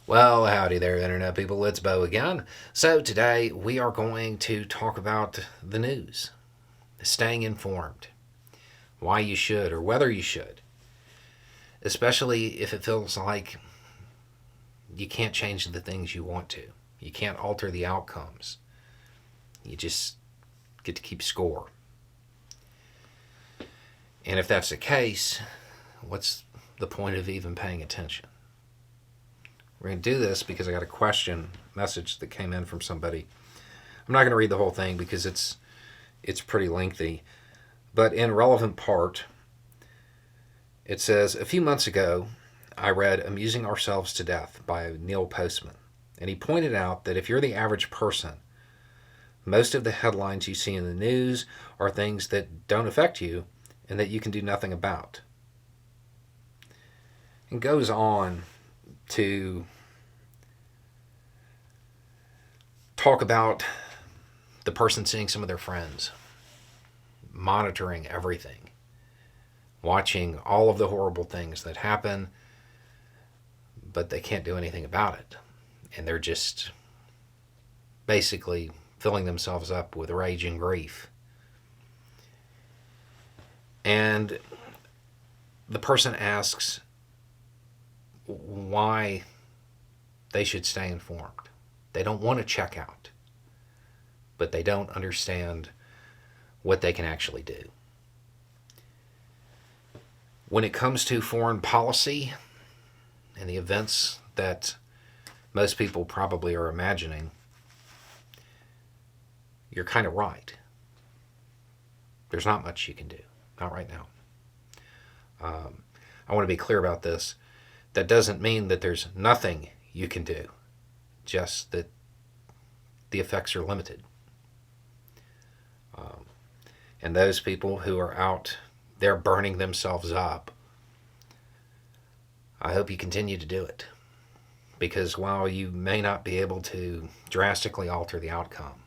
Well, howdy there, Internet people. It's Bo again. So, today we are going to talk about the news, staying informed, why you should or whether you should, especially if it feels like you can't change the things you want to. You can't alter the outcomes. You just get to keep score. And if that's the case, what's the point of even paying attention? We're going to do this because I got a message that came in from somebody. I'm not going to read the whole thing because it's pretty lengthy, but in relevant part, it says, a few months ago, I read Amusing Ourselves to Death by Neil Postman, and he pointed out that if you're the average person, most of the headlines you see in the news are things that don't affect you and that you can do nothing about. And goes on to talk about the person seeing some of their friends, monitoring everything, watching all of the horrible things that happen, but they can't do anything about it. And they're just basically filling themselves up with rage and grief. And the person asks why they should stay informed. They don't want to check out, but they don't understand what they can actually do. When it comes to foreign policy and the events that most people probably are imagining, you're kind of right. There's not much you can do. Not right now. I want to be clear about this. That doesn't mean that there's nothing you can do, just that the effects are limited. And those people who are out there burning themselves up, I hope you continue to do it. Because while you may not be able to drastically alter the outcome,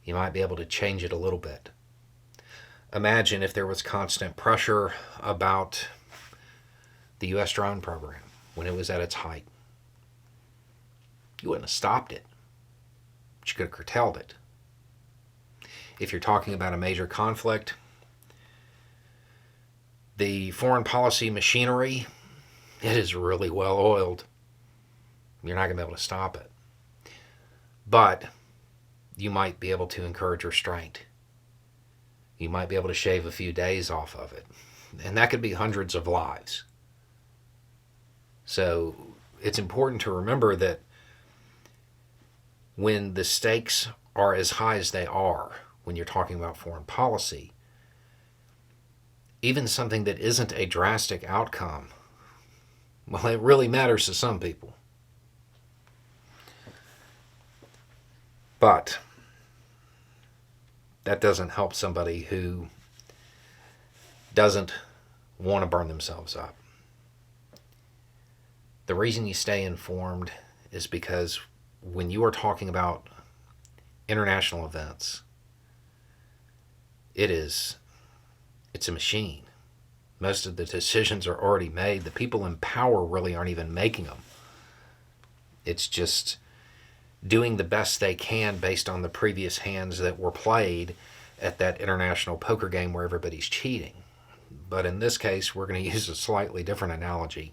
you might be able to change it a little bit. Imagine if there was constant pressure about the U.S. drone program when it was at its height. You wouldn't have stopped it, but you could have curtailed it. If you're talking about a major conflict, the foreign policy machinery, it is really well oiled. You're not going to be able to stop it. But you might be able to encourage restraint. You might be able to shave a few days off of it. And that could be hundreds of lives. So it's important to remember that when the stakes are as high as they are, when you're talking about foreign policy, even something that isn't a drastic outcome, well, it really matters to some people. But that doesn't help somebody who doesn't want to burn themselves up. The reason you stay informed is because when you are talking about international events, it's a machine. Most of the decisions are already made. The people in power really aren't even making them. It's just doing the best they can based on the previous hands that were played at that international poker game where everybody's cheating. But in this case, we're going to use a slightly different analogy.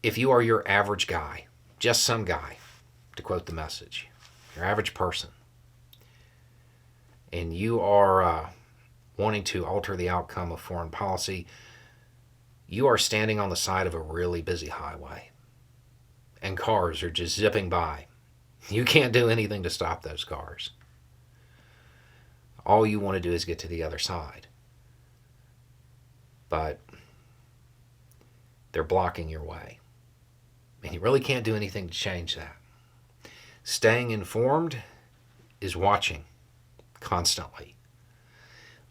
If you are your average guy, just some guy, to quote the message, your average person, and you are wanting to alter the outcome of foreign policy, you are standing on the side of a really busy highway, and cars are just zipping by. You can't do anything to stop those cars. All you want to do is get to the other side. But they're blocking your way. And you really can't do anything to change that. Staying informed is watching constantly,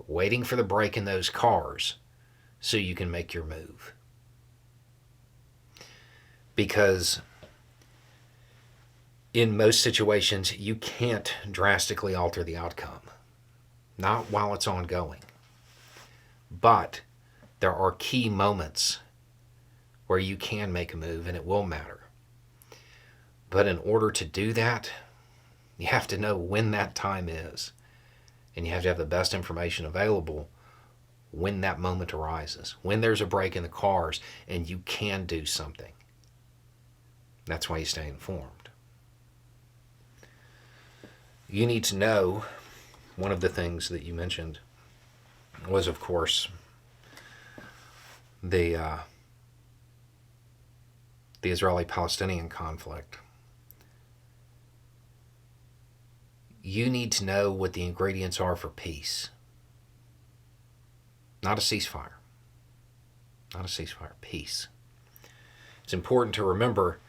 waiting for the break in those cars so you can make your move. Because in most situations, you can't drastically alter the outcome, not while it's ongoing. But there are key moments where you can make a move and it will matter. But in order to do that, you have to know when that time is. And you have to have the best information available when that moment arises, when there's a break in the cars and you can do something. That's why you stay informed. You need to know, one of the things that you mentioned was, of course, the Israeli-Palestinian conflict. You need to know what the ingredients are for peace. Not a ceasefire. Not a ceasefire. Peace. It's important to remember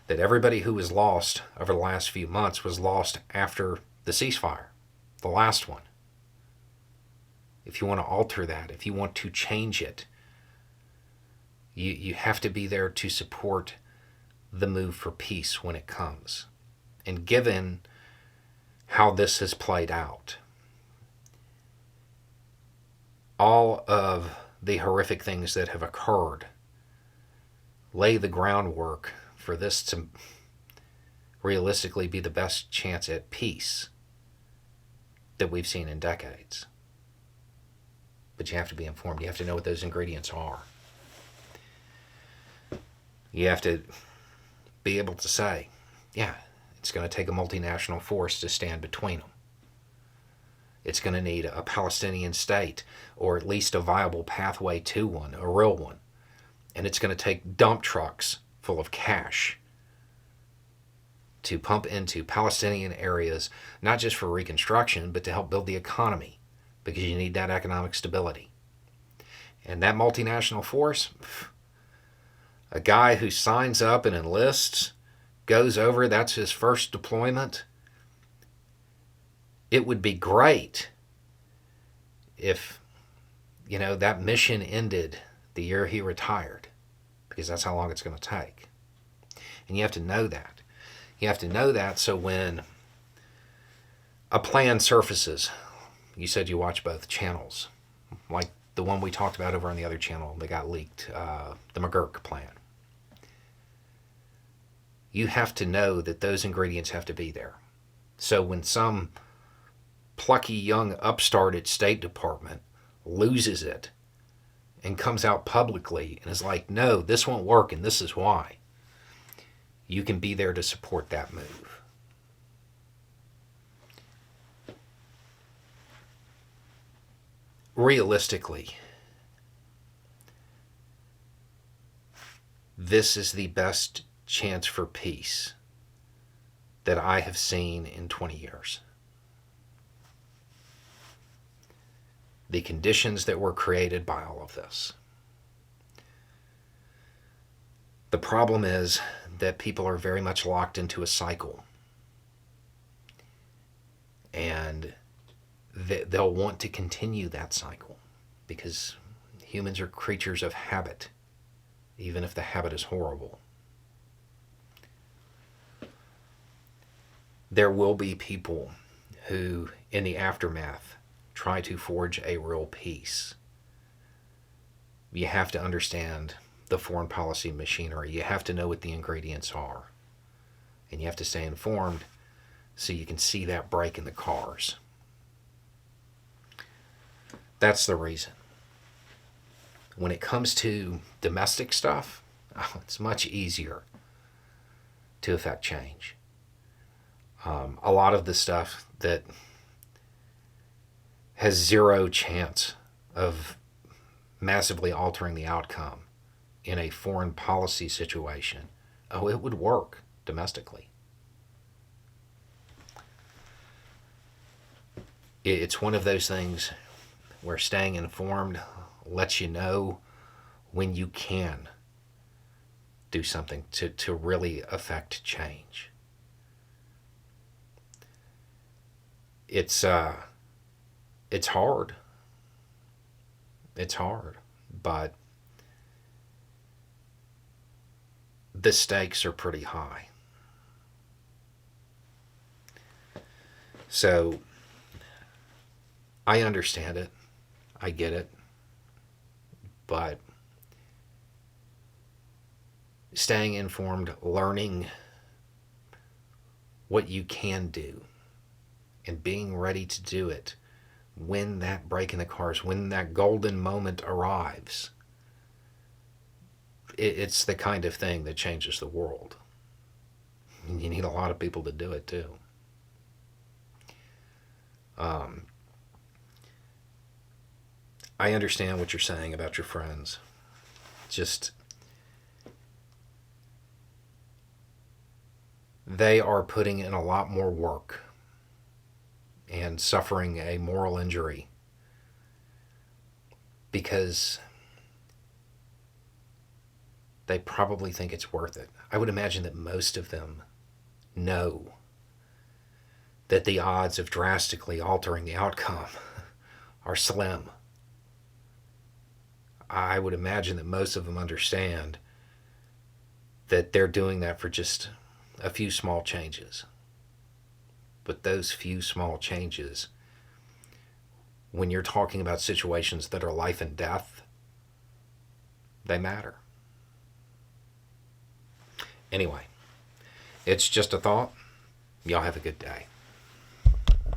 that everybody who was lost over the last few months was lost after the ceasefire, the last one. If you want to alter that, if you want to change it, you have to be there to support the move for peace when it comes. And given how this has played out, all of the horrific things that have occurred lay the groundwork for this to realistically be the best chance at peace that we've seen in decades. But you have to be informed. You have to know what those ingredients are. You have to be able to say, yeah, it's going to take a multinational force to stand between them. It's going to need a Palestinian state, or at least a viable pathway to one, a real one. And it's going to take dump trucks full of cash to pump into Palestinian areas, not just for reconstruction, but to help build the economy, because you need that economic stability. And that multinational force, a guy who signs up and enlists, goes over, that's his first deployment. It would be great if, that mission ended the year he retired, because that's how long it's going to take. And you have to know that. You have to know that so when a plan surfaces, you said you watch both channels, like the one we talked about over on the other channel that got leaked, the McGurk plan. You have to know that those ingredients have to be there. So when some plucky young upstart at State Department loses it and comes out publicly and is like, no, this won't work and this is why, you can be there to support that move. Realistically, this is the best chance for peace that I have seen in 20 years. The conditions that were created by all of this. The problem is that people are very much locked into a cycle. And they'll want to continue that cycle because humans are creatures of habit, even if the habit is horrible. There will be people who, in the aftermath, try to forge a real peace. You have to understand the foreign policy machinery. You have to know what the ingredients are. And you have to stay informed so you can see that break in the cars. That's the reason. When it comes to domestic stuff, it's much easier to affect change. A lot of the stuff that has zero chance of massively altering the outcome in a foreign policy situation, it would work domestically. It's one of those things where staying informed lets you know when you can do something to really affect change. It's hard. It's hard, but the stakes are pretty high. So I understand it. I get it. But staying informed, learning what you can do, and being ready to do it when that break in the cars, when that golden moment arrives. It's the kind of thing that changes the world. And you need a lot of people to do it too. I understand what you're saying about your friends. Just, they are putting in a lot more work and suffering a moral injury because they probably think it's worth it. I would imagine that most of them know that the odds of drastically altering the outcome are slim. I would imagine that most of them understand that they're doing that for just a few small changes. But those few small changes, when you're talking about situations that are life and death, they matter. Anyway, it's just a thought. Y'all have a good day.